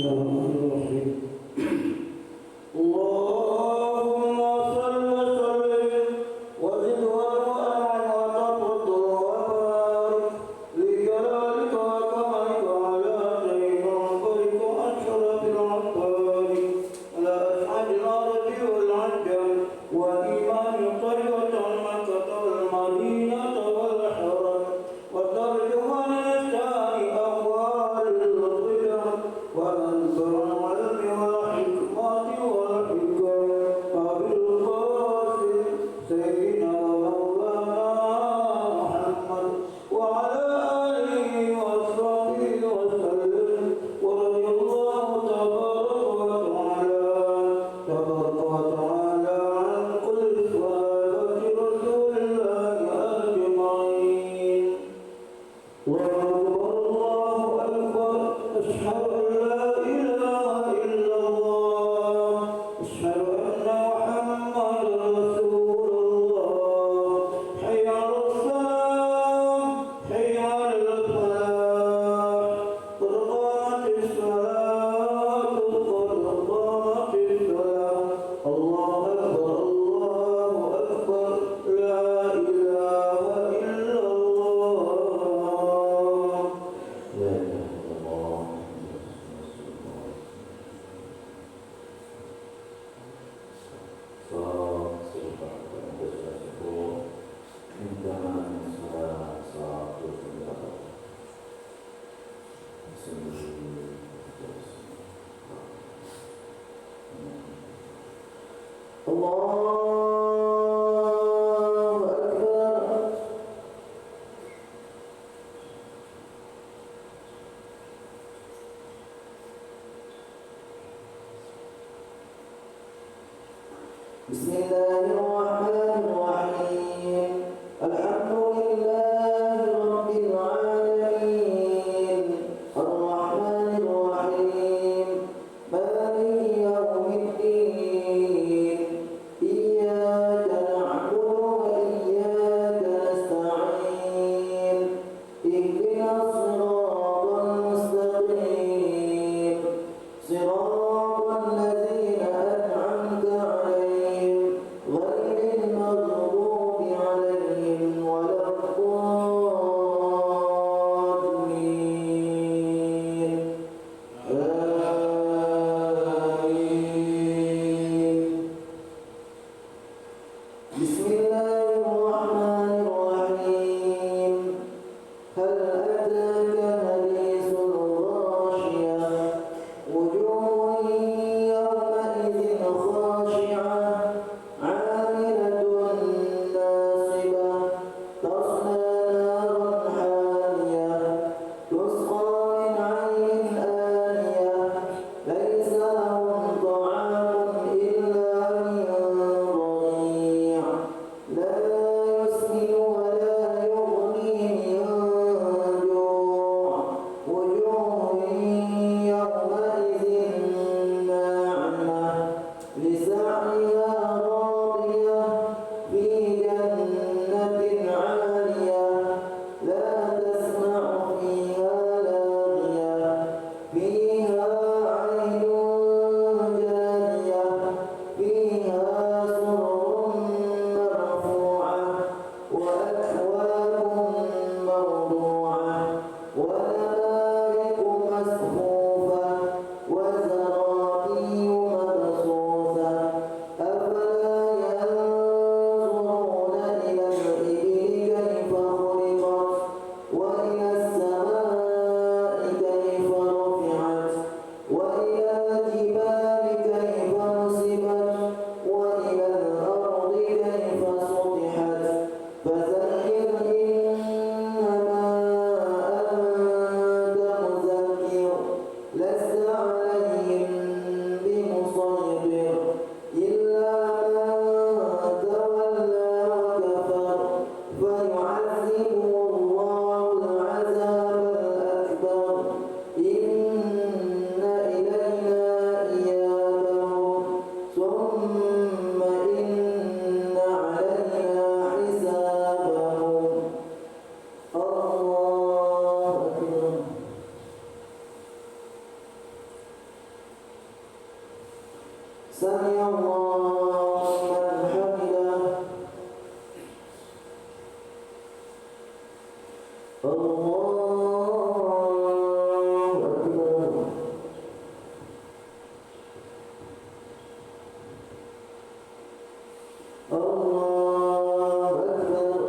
Bismillahirrahmanirrahim. Allahumma salli wa sallim wa zid wa an'am wa tafadhal wa barik li jalalika wa kamalika ala sayyidina barika ashrafil akhbari ala as'adil arabi wal ajam wa iman tariqatan makkah wal madinah wal haram wa tarjuman lisani aqwal al-qiyam wa anzur al-ilmi wal hikmati wal hikam abil qasim sayyidina wa maulana Muhammad wa ala alihi wa sahbihi wa sallam wa radiyallahu tabaraka wa ta'ala an kulli sahabati rasulillahi ajma'in. Allahu akbar, ashhadu an la ilaha illallah, ashhadu anna Muhammadan rasulullah. Hayya 'alas salam, hayya 'alal falah, qad qamatis salatu, qad qamatis salah. Allahu akbar, la ilaha illallah. La ilaha illallah. Allahu akbar. Bismillahirrahmanirrahim. Alhamdulillahi rabbil alamin. Ar-Rahmanir Rahim. Maliki yaumiddin. Iyyaka na'budu wa iyyaka nasta'in. Ihdinas siratal mustaqim. Siratal ladzina an'amta 'alaihim ghairil maghdubi 'alaihim waladdallin. Amin. Bismillahirrahmanirrahim. Hal ataka hadithul ghashiyah, wujuhun yawma'idhin khashi'ah, 'amilatun nasibah, tasla naran hamiyah, tusqa min 'aynin aniyah, laysa lahum ta'amun illa min dhari', la yusminu wa la yughni min ju', wujuhun yawma'idhin na'imah, lisa'yiha radiyah, fi jannatin 'aliyah, la tasma'u fiha laghiyah, fiha 'aynun jariyah, fiha sururun marfu'ah, wa akwabun mawdu'ah, wa nabariku masfufah, wa zarabiyyu mabsuthah. Afala yanzuruna ila al-ibili kayfa khuliqat, wa ila as-samaa'i kayfa rufi'at, wa ila al-jibali kayfa nusibat, wa ila al-ardi kayfa sutihat. Fadhakkir innama anta mudhakkir, lasta 'alayhim bimusaytir, illa man tawalla wa kafar, fayu'adhibuhu Allahu al-'adhab al-akbar. Inna ilayna iyabahum, thumma inna 'alayna hisabahum. Allahu akbar. سمع الله لمن حمده. الله أكبر. الله أكبر.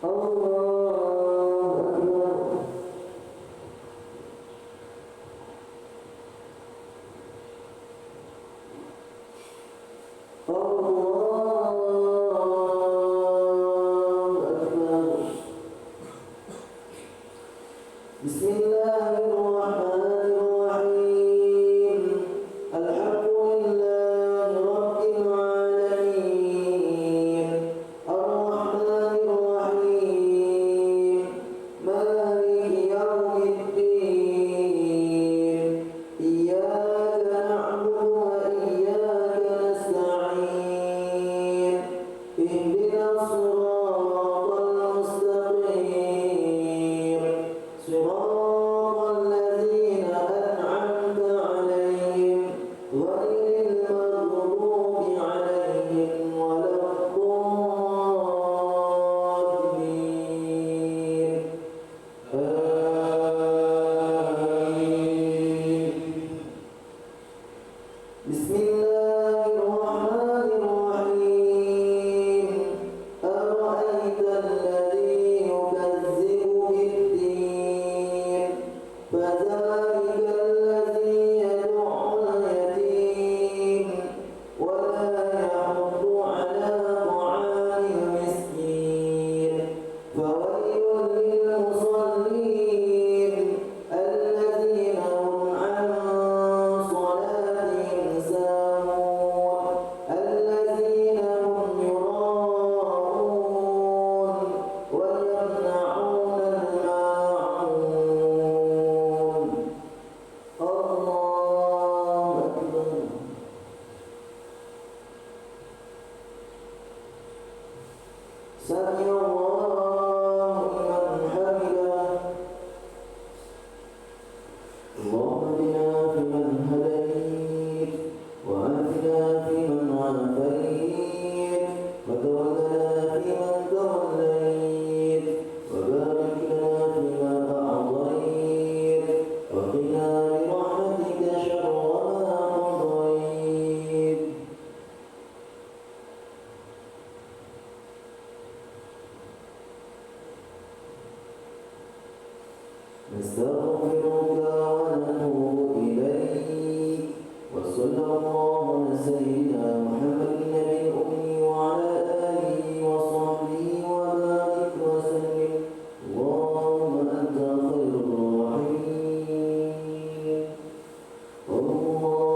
الله أكبر. الله أكبر. بسم الله الرحمن الرحيم. الحمد لله رب العالمين. الرحمن الرحيم. مالك يوم الدين. إياك نعبد وإياك نستعين. اهدنا الصراط المستقيم. صراط الذين أنعمت عليهم غير المغضوب عليهم ولا الضالين. آمين. بسم الله الرحمن الرحيم. أرأيت الذي يكذب بالدين فذلك الذي يدعو اليتيم ولا يحض على طعام المسكين. فويل للمصلين الذين هم عن صلاتهم ساهون الذين هم يراءون ويمنعون الماعون. الله أكبر. سمع الله لمن حمده. اللهم اهدنا فيمن هديت وعافنا فيمن عافيت وتولنا فيمن توليت وبارك لنا فيما أعطيت وقنا برحمتك شر ما قضيت. نستغفرك ونتوب إليك. وصلى الله على سيدنا محمد النبي الأمي وعلى آله وصحبه وبارك وسلم. اللهم أنت خير الراحمين. الله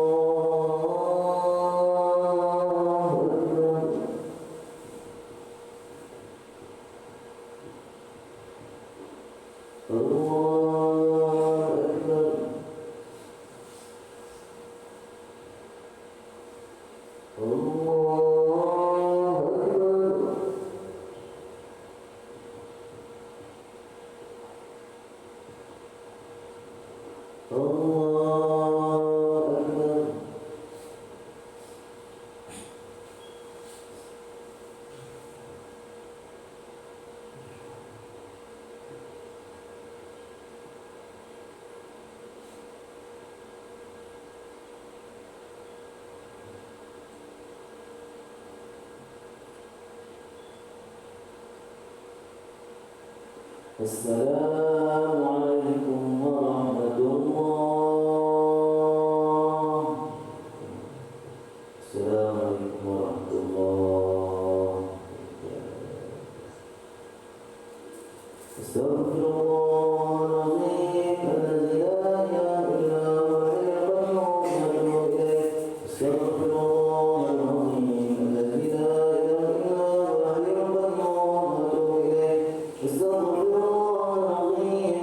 أكبر. الله أكبر. الله أكبر. الله أكبر. السلام عليكم ورحمة الله. السلام عليكم ورحمة الله. استغفر الله العظيم الذي لا إله إلا هو الحي القيوم وأتوب إليه. استغفر الله العظيم الذي لا إله إلا هو الحي القيوم وأتوب إليه. استغفر الله العظيم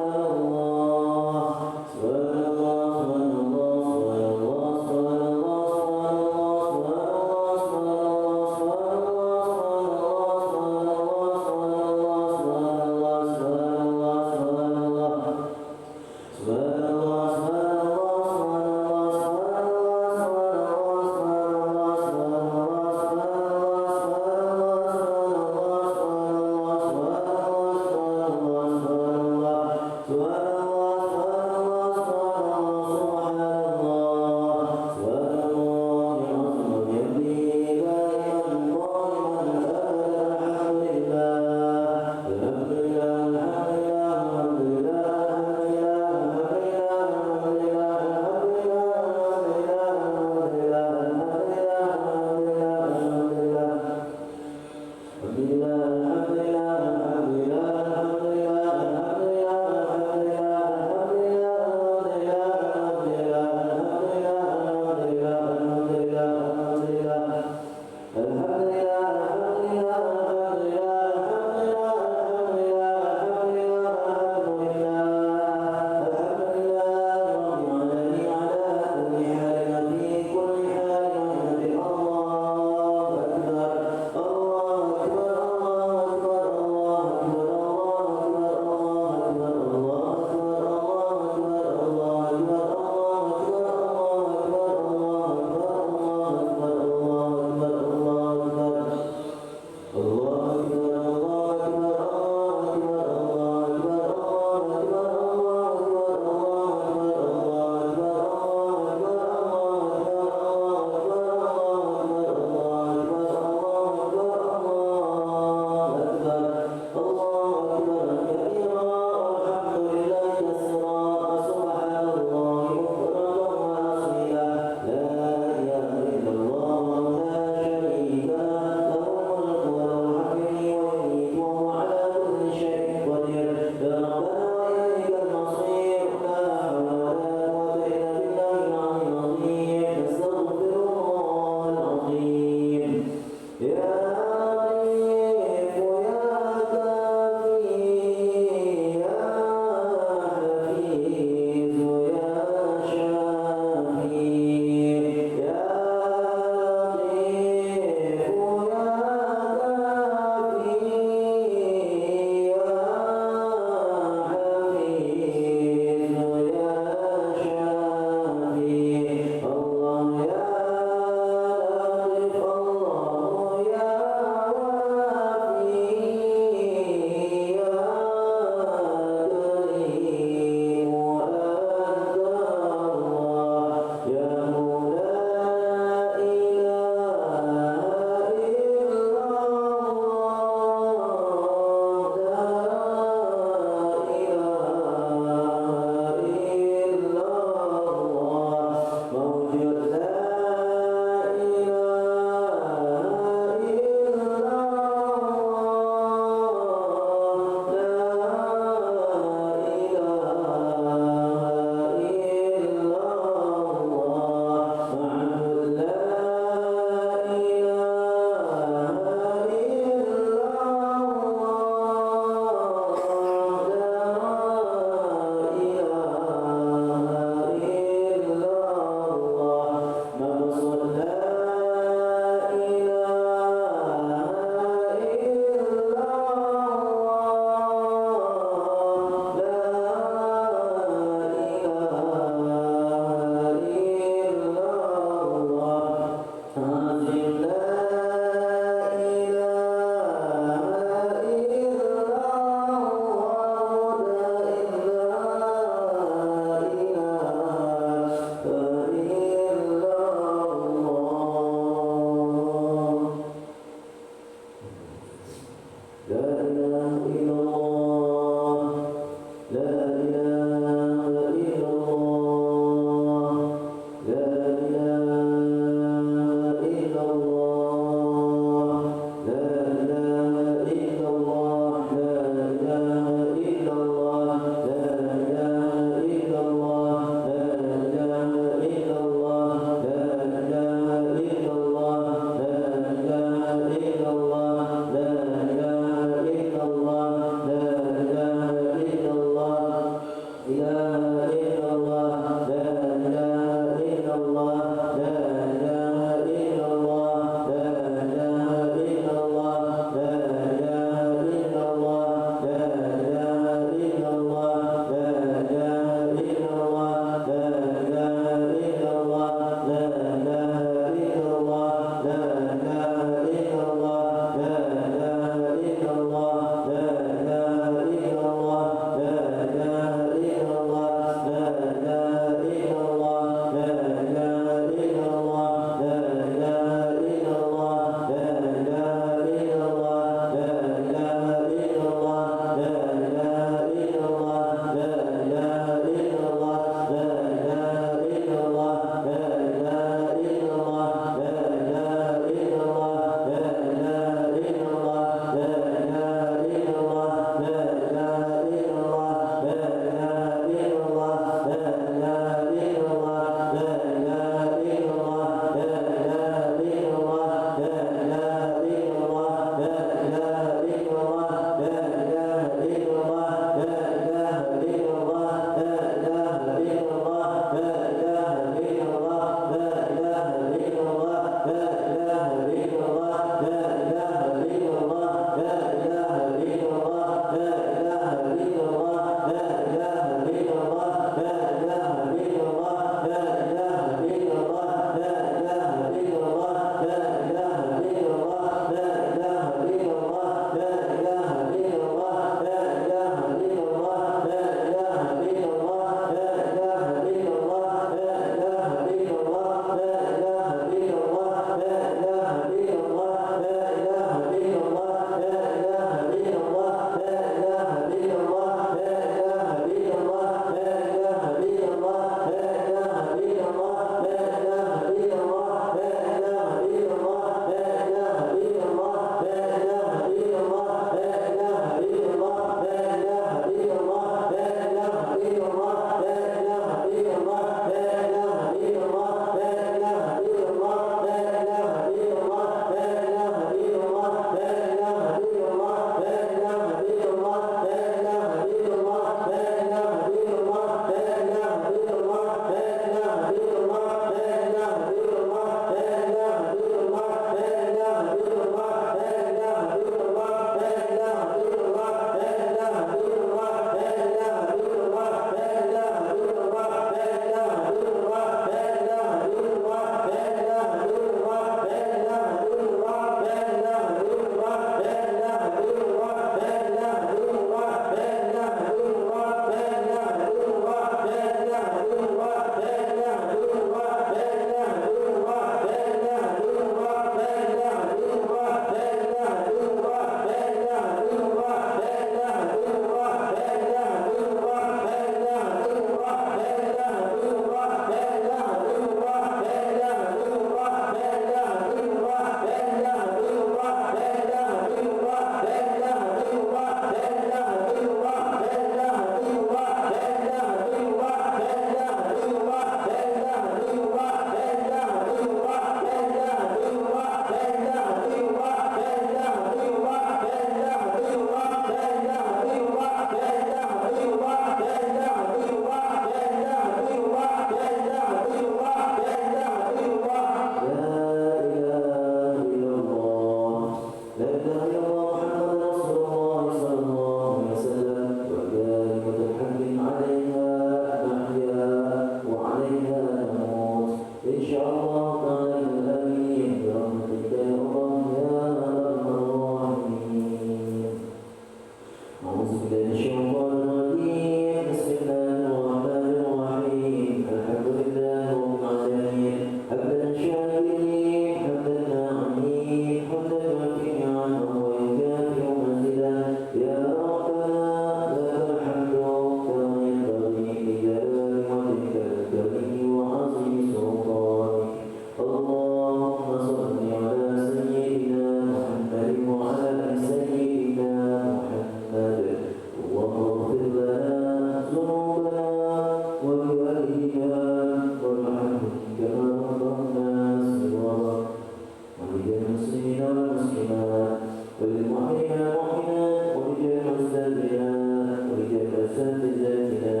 والمسلمات وللمؤمنين والمؤمنات ورجال الزاجرات ورجال الأساتذتنا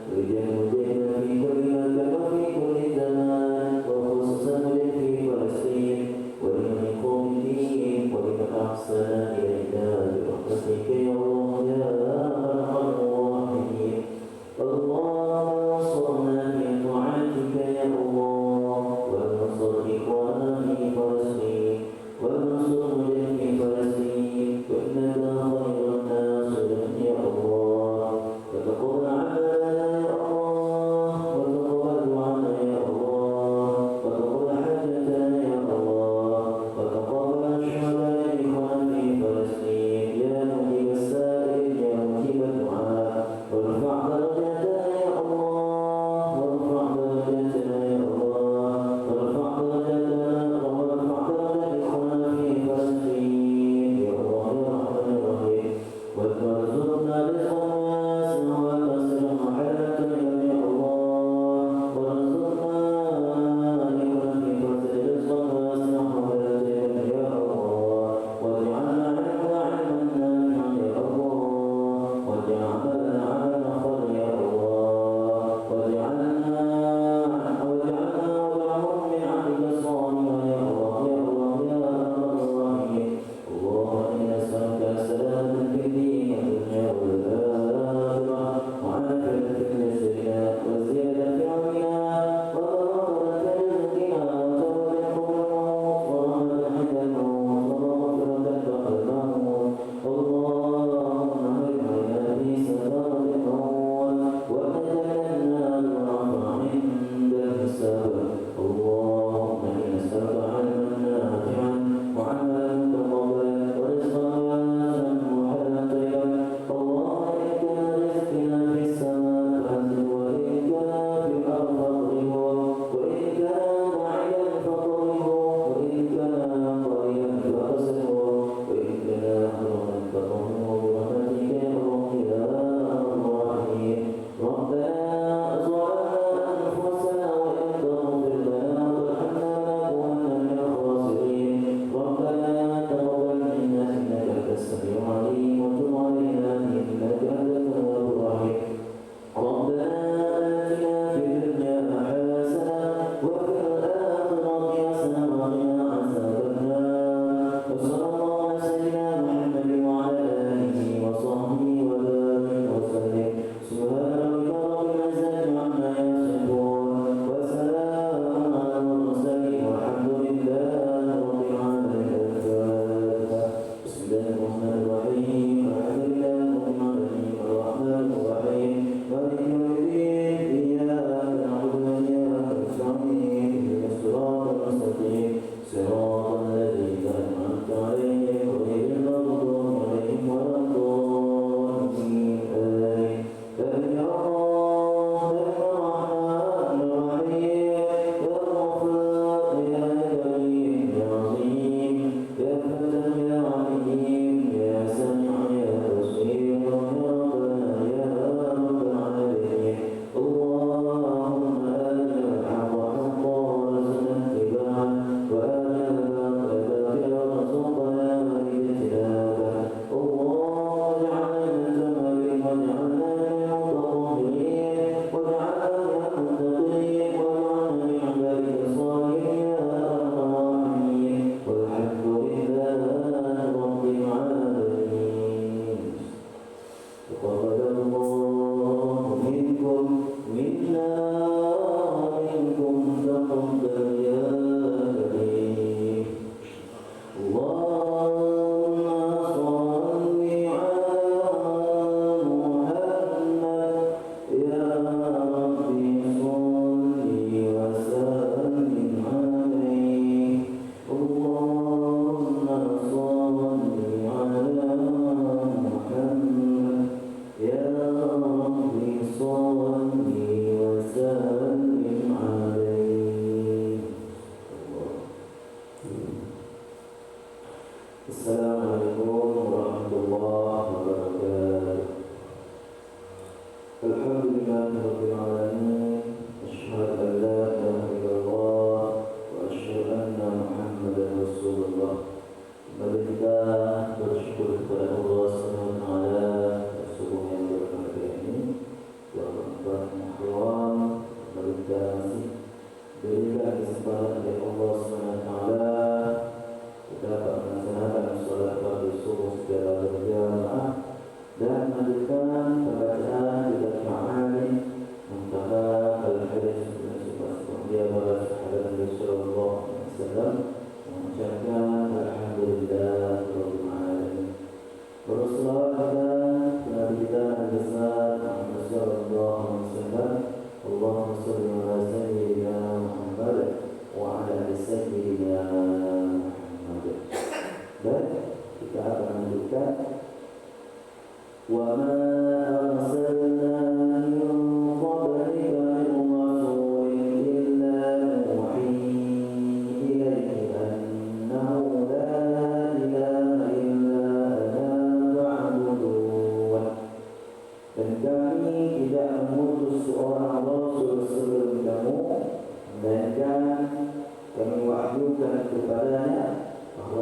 ورجال المجاهدين في كل مكان وفي كل زمان وخصوصا في فلسطين ولمن يقوم الدين ولمن أحسن إلينا برحمتك يا الله يا أرحم الراحمين. اللهم انصرنا في طاعتك يا الله وانصر إخواننا في فلسطين وانصر مجاهدين في فلسطين وإنك خير الناصرين يا الله. وتقبل عنا يا الله وتقبل دعانا يا الله وتقبل حاجتنا يا الله وتقبل شهداء إخواننا في فلسطين يا مجيب السائل يا مجيب الدعاء وارفع درجاتنا يا الله وارفع درجاتنا يا الله وارفع درجاتنا وارفع درجات إخواننا في فلسطين يا الله يا رحمن الرحيم. وارزقنا رزقا واسعا وكسرا وحلالا يا الله وارزقنا إخواننا في فلسطين رزقا واسعا وحلالا يا الله واجعلنا علما نافعا يا الله واجعلنا عملا خيرا يا الله واجعلنا واجعلهم من عبدك الصالحين يا الله يا الله يا أرحم الراحمين. اللهم إنا نسألك السلامة في الدين والدنيا والآخرة وعافية في جسدنا وزيادة في علمنا وبركة في رزقنا وتوفيق الموت ورحمة عند الموت ومغفرة بعد الموت. اللهم اجعلنا في سكرات الموت ونجعلنا ونرفع عند الحساب. اللهم إنا نسألك علما نافعا وعملا متقبلا ورزقا واسعا وحلالا طيبا. اللهم إن كان رزقنا في السماء فأنزل وإن كان في الأرض فاطربه وإن كان بعيدا فاطربه وإن كان قريبا فأرسله وإن كان حرما فطهره برحمتك يا الله يا أرحم الراحمين. ربنا ظلمنا أنفسنا وإن تغفر لنا وترحمنا لنكونن من الخاسرين. ربنا تقبل منا إنك أنت السميع العليم وتب علينا إنك أنت التواب الرحيم. ربنا آتنا في الدنيا حسنة وفي الآخرة حسنة وقنا عذاب النار. وصلى الله على سيدنا محمد وعلى آله وصحبه وبارك وسلم. سبحان ربك رب العزة عما يصفون وسلام على المرسلين والحمد لله رب العالمين. الفاتحة. بسم الله الرحمن الرحيم الحمد لله رب العالمين الرحمن الرحيم مالك يوم الدين إياك نعبد وإياك نستعين اهدنا الصراط المستقيم صراط الذين أنعمت عليهم غير المغضوب عليهم ولا الضالين آمين. يا الله يا الرحمن الرحيم يا غفار يا كريم يا عظيم يا فتح يا عليم يا سميع يا بصير يا ربنا يا رب العالمين. اللهم آرنا الحق حقا وارزقنا اتباعه وآرنا الباطل باطلا وارزقنا اجتنابه. اللهم اجعلنا من التوابين واجعلنا من المتطهرين واجعلنا من المتقين واجعلنا من عبادك الصالحين يا أرحم الراحمين. والحمد لله رب العالمين. تقبل الله منكم منا ومنكم تقبل يا كريم. اللهم صل على محمد يا ربي صل وسلم عليه. اللهم صل على محمد يا ربي صل وسلم عليه. السلام عليكم ورحمة الله وبركاته. الحمد لله رب العالمين. أشهد أن لا إله إلا الله وأشهد أن محمدا رسول الله.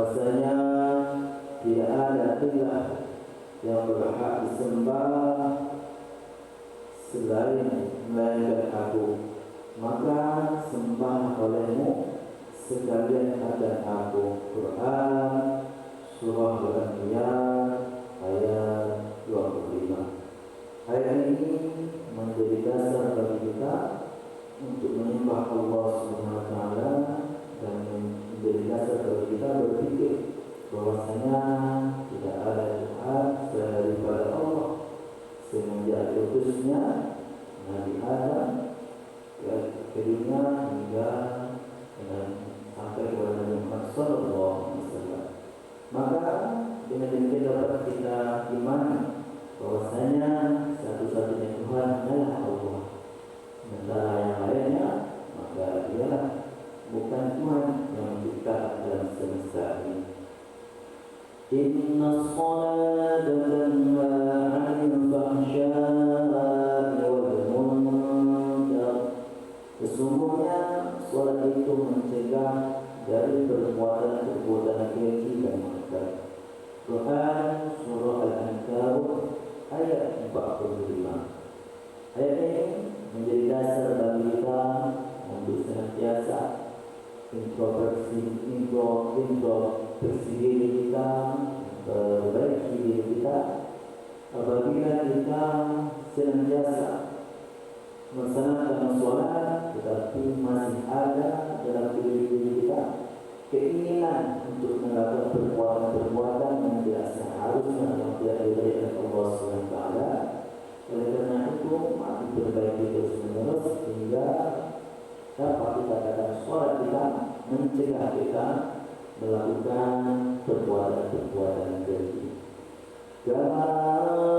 bahwasanya tidak ada ilah yang berhak disembah selain melainkan Aku, maka sembah olehmu sekalian akan Aku. Quran Surah Al-Anbiya ayat 25. Ayat ini menjadi dasar bagi kita untuk menyembah Allah Subhanahu wa taala dan menjadi dasar bagi kita berpikir bahwasanya tidak ada Tuhan selain daripada Allah semenjak diutusnya Nabi Adam ke dunia hingga sampai kepada Nabi Muhammad sallallahu alaihi wasallam. Maka dengan demikian dapat kita imani bahwasanya satu-satunya Tuhan adalah Allah. Sementara yang lainnya maka dialah bukan Tuhan yang menciptakan dalam semesta ini. Inna salata tanha 'anil fahsya'i wal munkar. Sesungguhnya salat itu mencegah dari perbuatan-perbuatan keji dan munkar. Quran Surah Al-Ankabut ayat 45. Ayat ini menjadi dasar bagi kita untuk senantiasa introspeksi diri kita, perbaiki diri kita apabila kita senantiasa melaksanakan sholat tetapi masih ada dalam diri kita keinginan untuk melakukan perbuatan-perbuatan yang tidak seharusnya, yang tidak diberi oleh Allah SWT. Oleh karena itu, mari perbaiki terus-menerus hingga dapat dikatakan sholat kita mencegah kita melakukan perbuatan-perbuatan keji. Kama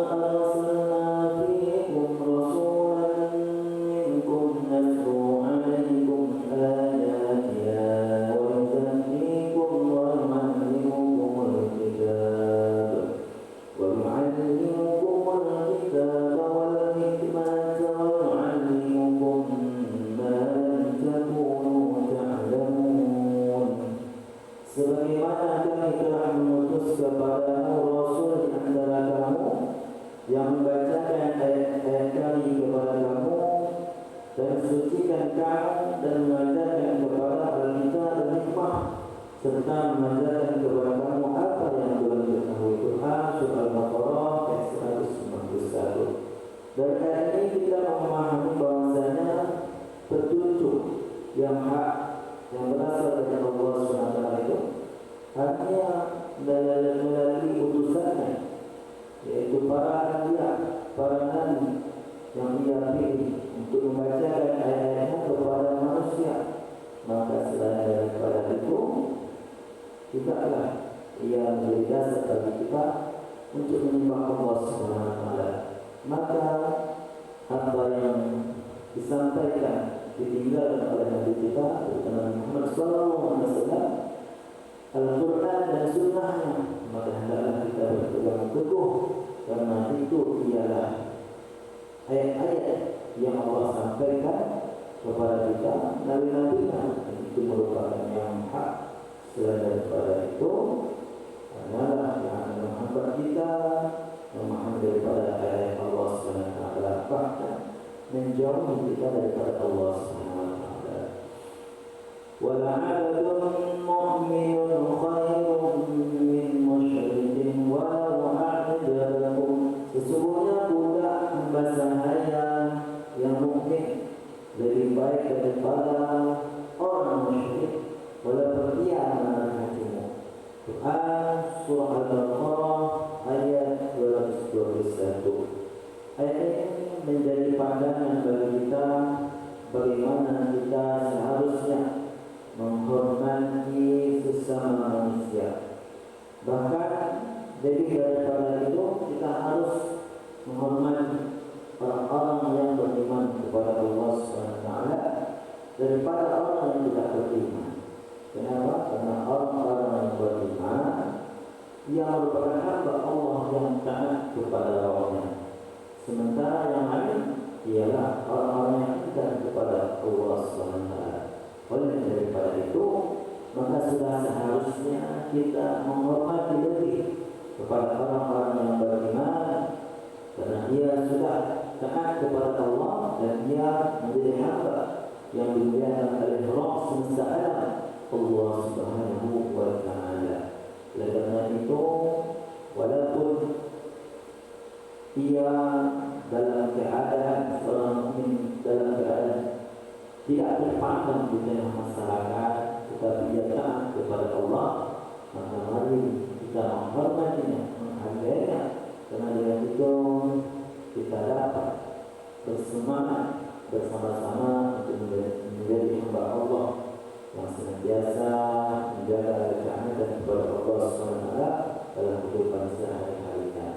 arsalna fiikum rasulan minkum natlu 'alaikum ayatina wa yuzakkikum wa yu'allimukumul kitab wal hikmata wa yu'allimukum ma lam takunu ta'lamun. Sebagaimana kami telah mengutus kepadamu Rasul di antara kamu yang membacakan ayat-ayat kami kepada kamu dan mensucikan kamu dan mengajarkan kepada Alkitab dan hikmah serta mengajarkan kepada kamu apa yang belum diketahui. Quran Surah Al-Baqarah ayat 191. Dari ayat ini kita memahami bahwasanya petunjuk yang hak yang berasal dari Allah SWT itu hanya melalui utusannya, yaitu para nabi yang Dia pilih untuk membacakan ayat-ayatnya kepada manusia. Maka selain daripada itu, tidaklah ia menjadi dasar bagi kita untuk menyembah Allah SWT. Maka apa yang disampaikan ditinggalkan oleh Nabi kita Nabi Muhammad SAW, Al-Quran dan Sunnahnya, maka hendaklah kita berpegang teguh karena itu ialah ayat-ayat yang Allah sampaikan kepada kita nabi-nabinya. Itu merupakan yang hak. Selain daripada itu adalah yang menghambat kita memahami daripada ayat Allah SWT, bahkan menjauhi kita daripada Allah SWT. Wala'abdun mu'minun khairun min musyrikin walau a'jabakum. Sesungguhnya budak hamba sahaya yang mukmin lebih baik daripada orang musyrik walaupun dia menarik hatimu. Quran Surah Al-Baqarah ayat 221. Ayat ini menjadi pandangan bagi kita bagaimana kita seharusnya menghormati sesama manusia. Bahkan lebih daripada itu kita harus menghormati orang-orang yang beriman kepada Allah SWT daripada orang yang tidak beriman. Kenapa? Karena orang-orang yang beriman ia merupakan hamba Allah yang taat kepada Rabbnya. Sementara yang lain ialah orang-orang yang tidak kepada Allah SWT. Oleh daripada itu, maka sudah seharusnya kita menghormati lebih kepada orang-orang yang beriman, karena dia sudah taat kepada Allah dan dia menjadi hamba yang dimuliakan oleh Rabb semesta alam, Allah Subhanahu wa Ta'ala. Oleh karena itu, walaupun ia dalam keadaan seorang mukmin dalam keadaan tidak terpandang di tengah masyarakat, tetapi ia taat kepada Allah, maka mari kita menghormatinya, menghargainya, karena dengan itu kita dapat bersemangat bersama-sama untuk menjadi hamba Allah yang senantiasa menjaga ketaatan kepada Allah SWT dalam kehidupan sehari-harinya.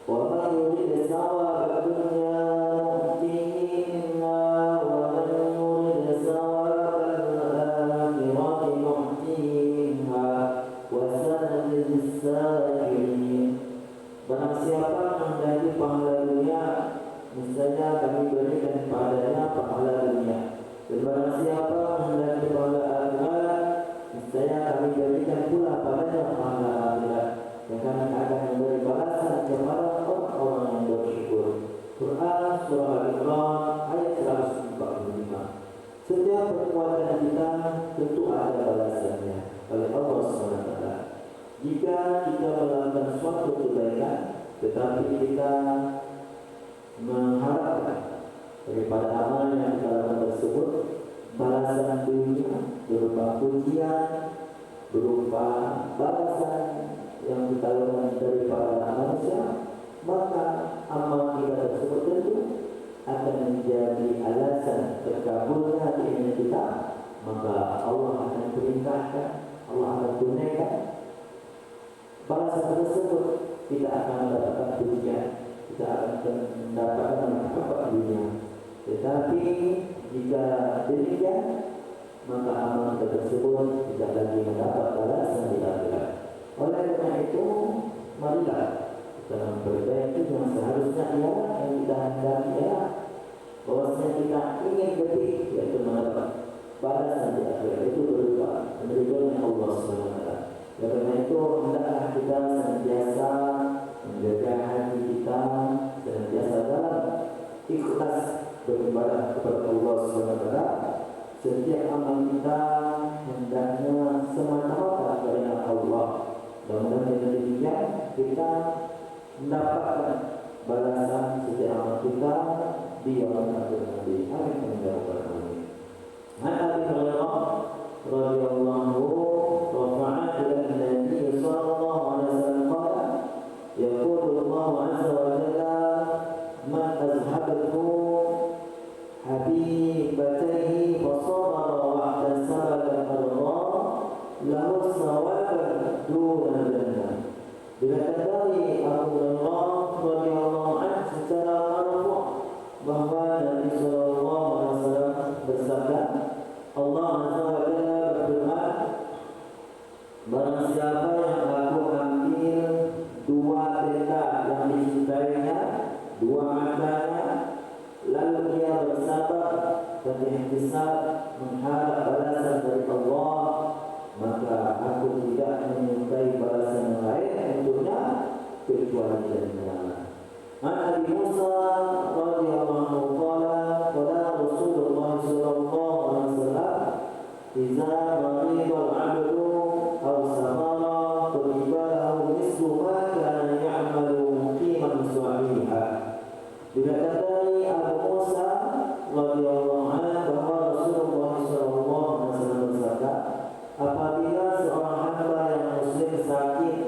Wa man yurid thawaba dunya nu'tihi minha wa man yurid thawaba al-akhirati nu'tihi minha wa sanajzis sabirin. Barang siapa menghendaki pahala dunia, misalnya kami berikan padanya pahala dunia. Dan barang siapa menghendaki pahala akhirat, misalnya kami berikan pula padanya pahala akhirat. Dan kami akan memberi balasan kepada orang-orang yang bersyukur. Quran Surah Al-Imran ayat 145. Setiap perbuatan kita tentu ada balasannya oleh Allah SWT. Jika kita melakukan suatu kebaikan, tetapi kita mengharapkan daripada amal yang kita lakukan tersebut balasan dunia berupa pujian, berupa balasan yang kita lakukan daripada manusia, maka amal kita tersebut tentu akan menjadi alasan terkabulnya keinginan kita. Maka Allah akan perintahkan, Allah akan tunaikan balasan tersebut. Kita akan mendapatkan pujian, kita akan mendapatkan apa dunia. Tetapi jika demikian, maka amal tersebut tidak lagi mendapat balasan di akhirat. Oleh karena itu, marilah kita memperbaiki yang seharusnya ialah yang kita hendaki ialah bahwasanya kita ingin lebih, yaitu mendapat balasan di akhirat itu berupa ridhonya Allah SWT. Oleh karena itu, hendaklah kita senantiasa menjaga hati kita, senantiasa dalam ikhlas beribadah kepada Allah SWT. Setiap amal kita hendaknya semata-mata karena Allah. Dan dengan demikian kita mendapatkan balasan setiap amal kita di yaumul akhir nanti. Amin ya rabbal alamin. Abi Hurairah radhiyallahu anhu rafa'a ila an-nabi sallallahu alaihi wasallam qala yaqulu Allah azza wa jalla man azhabathu habibatayhi fa sabara wa ihtasaba Allah lahu sawaban duna jannah. Dikatakan dari Abu Hurairah radhiyallahu anhu secara marfu' bahwa Nabi sallallahu alaihi wasallam bersabda, Allah azza wa jalla berfirman, barang siapa yang aku ambil dua tenda yang dicintainya, dua matanya, lalu dia bersabar dan ihtisab mengharap balasan dari Allah, maka aku tidak menyukai balasan yang lain untuknya kecuali jannah. An Abi Musa radhiyallahu anhu qala qala Rasulullah sallallahu alaihi wasallam idza marida al-'abdu aw safara kutiba lahu nisfu ma kana ya'malu muqiman sahiha. Dikatakan Abu Musa radhiyallahu anhu bahwa Rasulullah sallallahu alaihi wasallam bersabda, apabila seorang hamba yang muslim sakit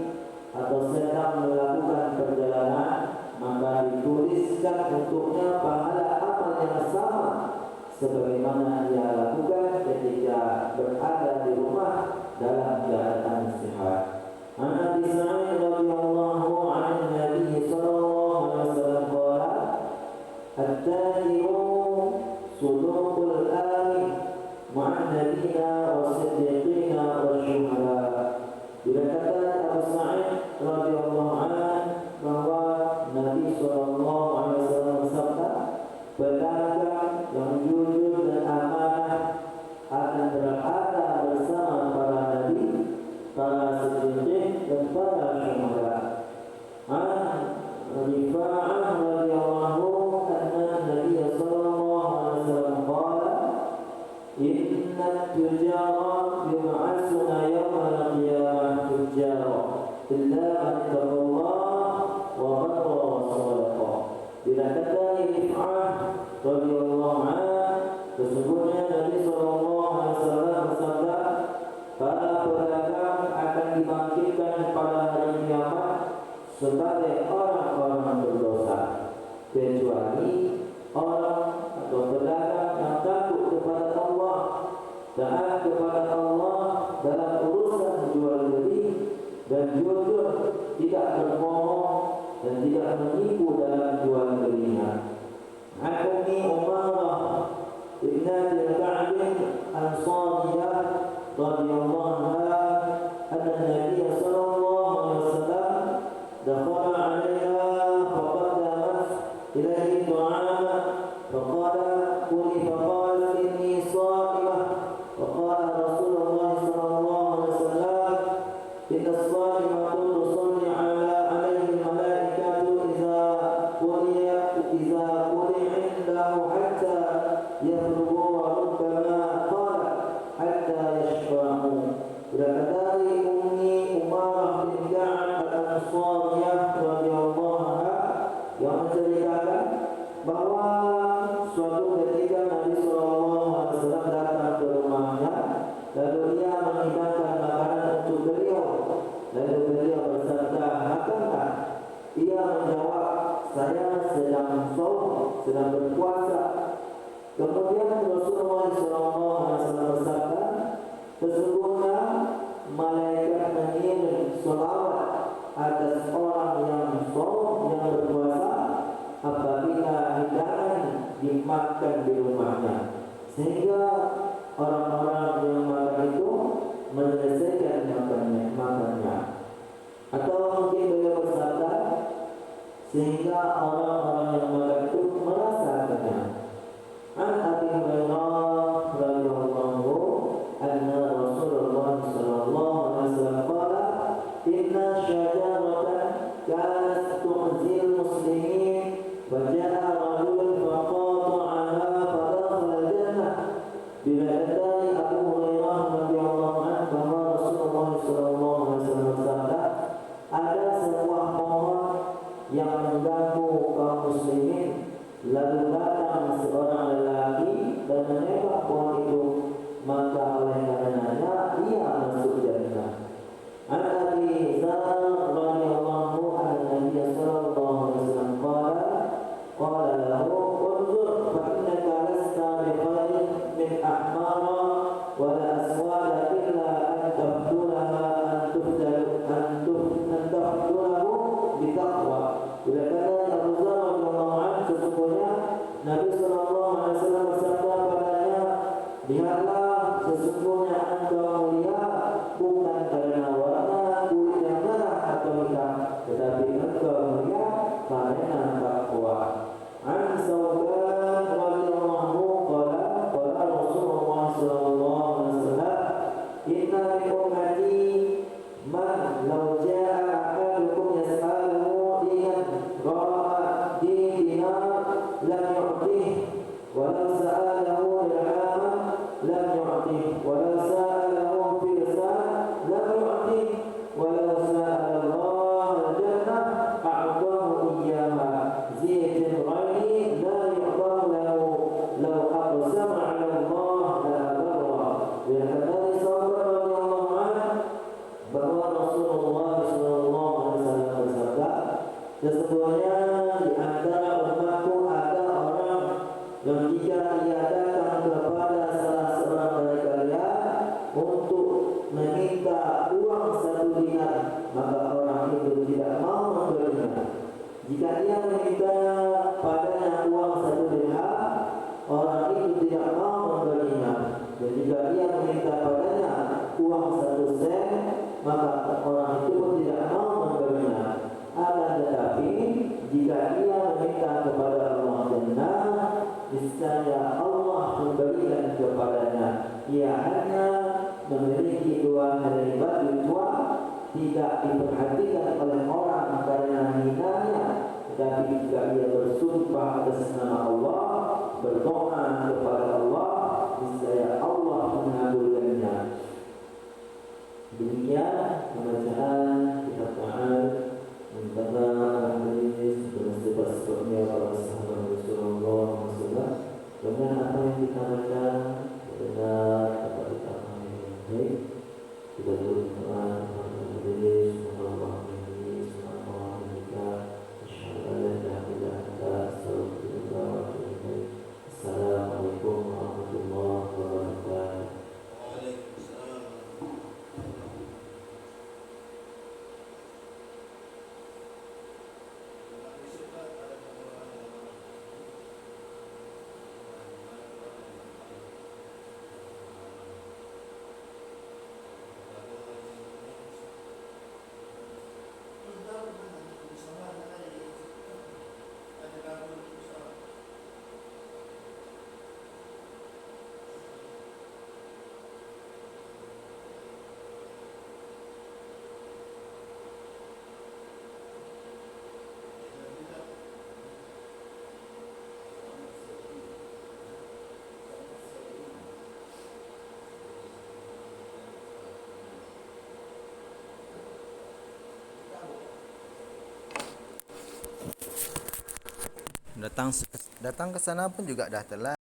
atau sedang melakukan perjalanan, maka dituliskan untuknya pahala amal yang sama sebagaimana ia lakukan ketika berada di rumah dalam keadaan sehat. An Abi Sa'id radhiyallahu anhu Nabi sallallahu alaihi wasallam qala at-tajiru suduqul amin ma'an nabiyina was-siddiqina wasyuhada. Dikatakan Abu Sa'id radhiyallahu anhu bahwa Nabi sallallahu alaihi wasallam bersabda, pedagang yang jujur dan amanah akan berada bersama para nabi, para siddiqin dan para syuhada. Rifa'ah radhiyallahu anna Nabi sallallahu alaihi wasallam qala inna tujara yub'atsuna yawmal qiyamah tujara illa man taqallah wa barra wa sadaqa. Bila kata Rifa'ah radhiyallahu anhu, sesungguhnya Nabi sallallahu alaihi wasallam bersabda, para pedagang akan dibangkitkan pada hari kiamat sebagai orang-orang berdosa, kecuali orang atau pedagang yang takut kepada Allah, taat kepada Allah dalam urusan jual beli, dan jujur, tidak berbohong dan tidak menipu dalam jual belinya. Ummi Umarah ibnati Ka'b Ansariyah radhiyallahu anha anna Nabi sallallahu alaihi wasallam dakhala 'alaiha faqaddamat ilaihi ta'ama faqala quli faqala inni sha'imah faqala Rasulullah sallallahu alaihi wasallam inna as-sha'imata tusalli 'alaihi al-malaikatu idza quliya indahu hatta yablughu wa rubbama qala hatta yashfa'u. Dari Ummi Umarah bin Ka'b al-Ansariyah radhiyallahu anha yang menceritakan bahwa suatu ketika Nabi sallallahu alaihi wasallam datang ke rumahnya, lalu ia menghidangkan makanan untuk beliau. Lalu beliau bersabda, "Makanlah?" Ia menjawab, "Saya sedang shaum, sedang berpuasa." Kemudian Rasulullah SAW bersabda, "Sesungguhnya malaikat mengirim selawat atas orang yang shaum, yang berpuasa, apabila hidangan dimakan di rumahnya, sehingga orang-orang yang makan itu menyelesaikan makannya." Atau mungkin beliau bersabda, sehingga orang-orang yang makan itu merasa kenyang. An Abi Hurairah radhiyallahu anna Rasulullah sallallahu alaihi wasallam qala inna syajaratan kanat tu'zil muslimin wa ja'a rajul faqata'aha fadakhala al-jannah. Bila dari Abu Hurairah radhiyallahu anhu bahwa Rasulullah sallallahu alaihi wasallam bersabda, ada sebuah pohon yang mengganggu kaum muslimin, lalu datang seorang lelaki dan menembak pohon itu, maka oleh karenanya ia masuk jannah. An Abi Dzar radhiyallahu anhu Nabi sallallahu alaihi wasallam qala lahu unzur fa innaka lasta bi khairin min ahmara wa la aswada illa an tahdulaha an tahdulahu bi taqwa. Bila kata Abu Dzar radhiyallahu anhu, sesungguhnya Nabi sallallahu alaihi wasallam bersabda padanya, "Lihatlah, sesungguhnya engkau mulia bukan karena warna kulit yang merah atau hitam, tetapi engkau mulia karena takwa." An Sauban radhiyallahu qala Rasulullah sallallahu alaihi wasallam, "Inna min ummati man law jaa ahadukum yas'aluhu ra'a dinar lam yu'tih wa law sa'alahu dirhaman lam yu'tih wa law sa'alahu firsan lam yu'tih wa law sa'ala Allah al-jannah a'tahu iyyaha ziyatan ghairi la yu'tahu lahu law aqsama 'ala Allah la abarra." Dari sahabat radhiyallahu anhu bahwa Rasulullah sallallahu alaihi wasallam bersabda, sesungguhnya di antara umatku ada orang yang jika ia datang kepada salah seorang dari kalian untuk meminta uang 1 dinar, maka orang itu tidak mau memberinya. Jika ia meminta padanya uang 1 dirham, orang itu tidak mau memberinya. Dan jika ia meminta padanya uang 1 sen, maka orang itu pun tidak mau memberinya. Akan tetapi jika ia meminta kepada Allah Jannah, niscaya Allah memberikan kepadanya. Ia hanya memiliki 2 helai batu tua tidak diperhatikan oleh orang karena hinanya, tetapi jika ia bersumpah atas nama Allah, berdoa kepada Allah, niscaya Allah mengabulkannya. Demikian pembacaan kitab Ta'al Muntaha Al-Hadis sebab-sebabnya para sahabat Rasulullah SAW. Dengan apa yang kita baca benar dapat kita pahami dengan baik. Kita berdoa kepada Allah semoga Allah menjadi semoga kita insyaallah dan kita astaghfirullah wa atubu ilaih. Assalamualaikum warahmatullahi wabarakatuh. Datang ke sana pun juga dah telat.